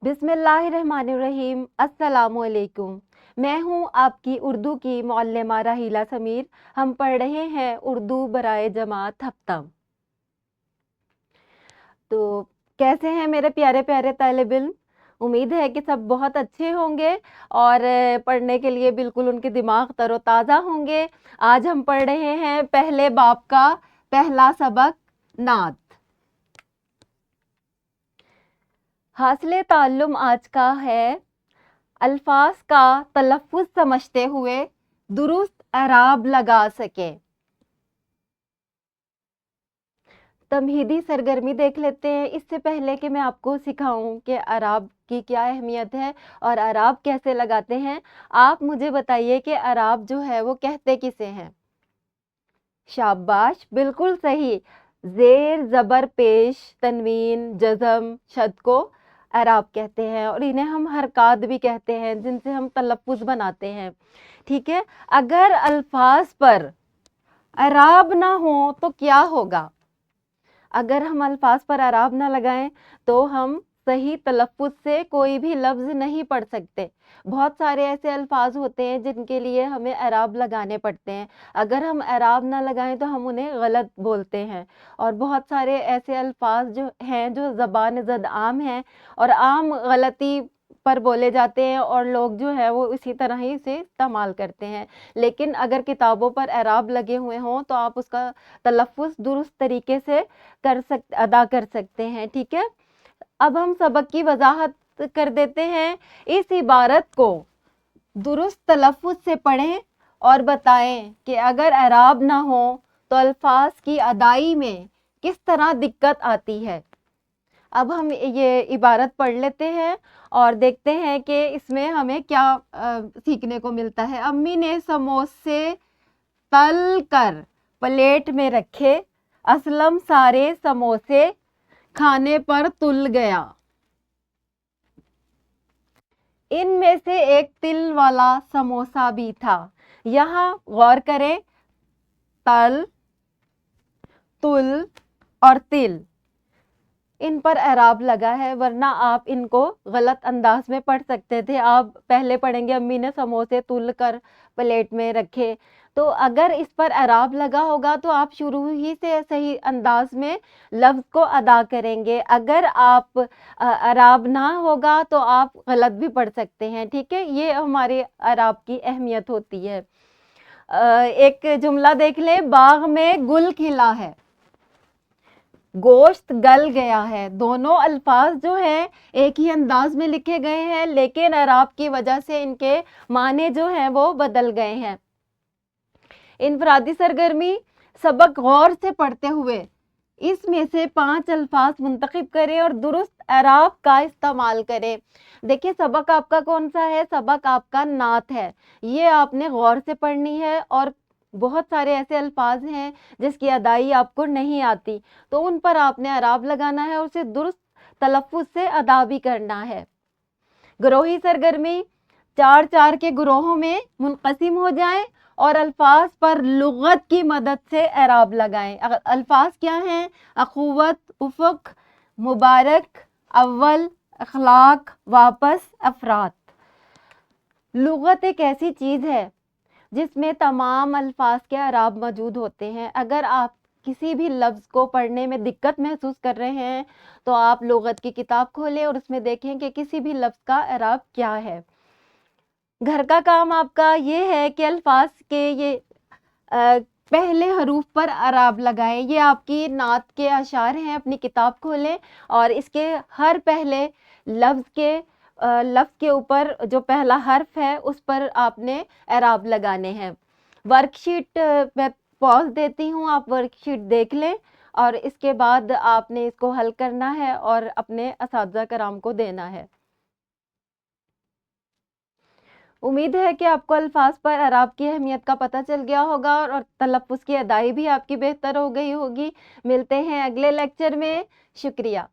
बिस्मिल्लाहिर्रहमानिर्रहीम। अस्सलामुअलैकुम। मैं हूँ आपकी उर्दू की मुअल्लिमा राहीला समीर। हम पढ़ रहे हैं उर्दू बराए जमात हफ्ता। तो कैसे हैं मेरे प्यारे प्यारे तालिब इल्म? उम्मीद है कि सब बहुत अच्छे होंगे और पढ़ने के लिए बिल्कुल उनके दिमाग तरोताज़ा होंगे। आज हम पढ़ रहे हैं पहले बाब का पहला सबक, नात। हासिले ताल्लुम आज का है अल्फाज का तलफ़्फ़ुज़ समझते हुए दुरुस्त एराब लगा सके। तमहीदी सरगर्मी देख लेते हैं। इससे पहले कि मैं आपको सिखाऊं कि एराब की क्या अहमियत है और एराब कैसे लगाते हैं, आप मुझे बताइए कि एराब जो है वो कहते किसे हैं? शाबाश, बिल्कुल सही। ज़ेर, ज़बर, पेश, तनवीन, जज़म, शद को एराब कहते हैं और इन्हें हम हरकात भी कहते हैं, जिनसे हम तलफ़्फ़ुज़ बनाते हैं। ठीक है, अगर अल्फाज पर एराब ना हो तो क्या होगा? अगर हम अल्फाज पर एराब ना लगाएं तो हम सही तलफ़्फ़ुज़ से कोई भी लफ्ज़ नहीं पढ़ सकते। बहुत सारे ऐसे अल्फाज होते हैं जिनके लिए हमें एराब लगाने पड़ते हैं। अगर हम एराब ना लगाएं तो हम उन्हें गलत बोलते हैं। और बहुत सारे ऐसे अल्फाज जो हैं जो ज़बान ज़द आम हैं और आम गलती पर बोले जाते हैं और लोग जो है वो इसी तरह ही इसे इस्तेमाल करते हैं। लेकिन अगर किताबों पर एराब लगे हुए हों तो आप उसका तलफ़्फ़ुज़ दुरुस्त तरीके से अदा कर सकते हैं। ठीक है, अब हम सबक की वजाहत कर देते हैं। इस इबारत को दुरुस्त तलफ़्फ़ुज़ से पढ़ें और बताएं कि अगर एराब ना हो तो अल्फाज की अदाई में किस तरह दिक्कत आती है। अब हम ये इबारत पढ़ लेते हैं और देखते हैं कि इसमें हमें क्या सीखने को मिलता है। अम्मी ने समोसे तल कर प्लेट में रखे, असलम सारे समोसे खाने पर तुल गया। इनमें से एक तिल वाला समोसा भी था। यहाँ गौर करें, तल, तुल और तिल, इन पर एराब लगा है, वरना आप इनको गलत अंदाज में पढ़ सकते थे। आप पहले पढ़ेंगे अम्मी ने समोसे तुल कर प्लेट में रखे, तो अगर इस पर एराब लगा होगा तो आप शुरू ही से सही अंदाज में लफ्ज़ को अदा करेंगे। अगर आप एराब ना होगा तो आप गलत भी पढ़ सकते हैं। ठीक है, ये हमारे एराब की अहमियत होती है। एक जुमला देख लें, बाग में गुल खिला है, गोश्त गल गया है। दोनों अल्फाज जो हैं एक ही अंदाज में लिखे गए हैं, लेकिन एराब की वजह से इनके माने जो हैं वो बदल गए हैं। इनफरादी सरगर्मी, सबक गौर से पढ़ते हुए इसमें से 5 अल्फाज मुंतखब करें और दुरुस्त एराब का इस्तेमाल करें। देखिए, सबक आपका कौन सा है? सबक आपका नात है। ये आपने गौर से पढ़नी है और बहुत सारे ऐसे अल्फाज हैं जिसकी अदाई आपको नहीं आती, तो उन पर आपने एराब लगाना है और उसे दुरुस्त तलफ़्फ़ुज़ से अदा भी करना है। ग्रोही सरगर्मी, 4-4 के ग्रोहों में मुनक़सिम हो जाएं और अल्फाज पर लुग़त की मदद से एराब लगाएं। अल्फाज क्या हैं? अख़ुवत, उफ़ुक़, मुबारक, अव्वल, अखलाक, वापस, अफ़रात। लुग़त एक ऐसी चीज़ है जिसमें तमाम अल्फाज के एराब मौजूद होते हैं। अगर आप किसी भी लफ्ज़ को पढ़ने में दिक्कत महसूस कर रहे हैं तो आप लुग़त की किताब खोलें और उसमें देखें कि किसी भी लफ्ज़ का एराब क्या है। घर का काम आपका ये है कि अल्फाज के ये पहले हरूफ पर एराब लगाएं। ये आपकी नात के अशार हैं। अपनी किताब खोलें और इसके हर पहले लफ्ज़ के ऊपर जो पहला हर्फ है उस पर आपने एराब लगाने हैं। वर्कशीट मैं पॉज देती हूँ, आप वर्कशीट देख लें और इसके बाद आपने इसको हल करना है और अपने असातिज़ा कराम को देना है। उम्मीद है कि आपको अल्फाज पर एराब की अहमियत का पता चल गया होगा और तलफ़्फ़ुज़ की अदाई भी आपकी बेहतर हो गई होगी। मिलते हैं अगले लेक्चर में। शुक्रिया।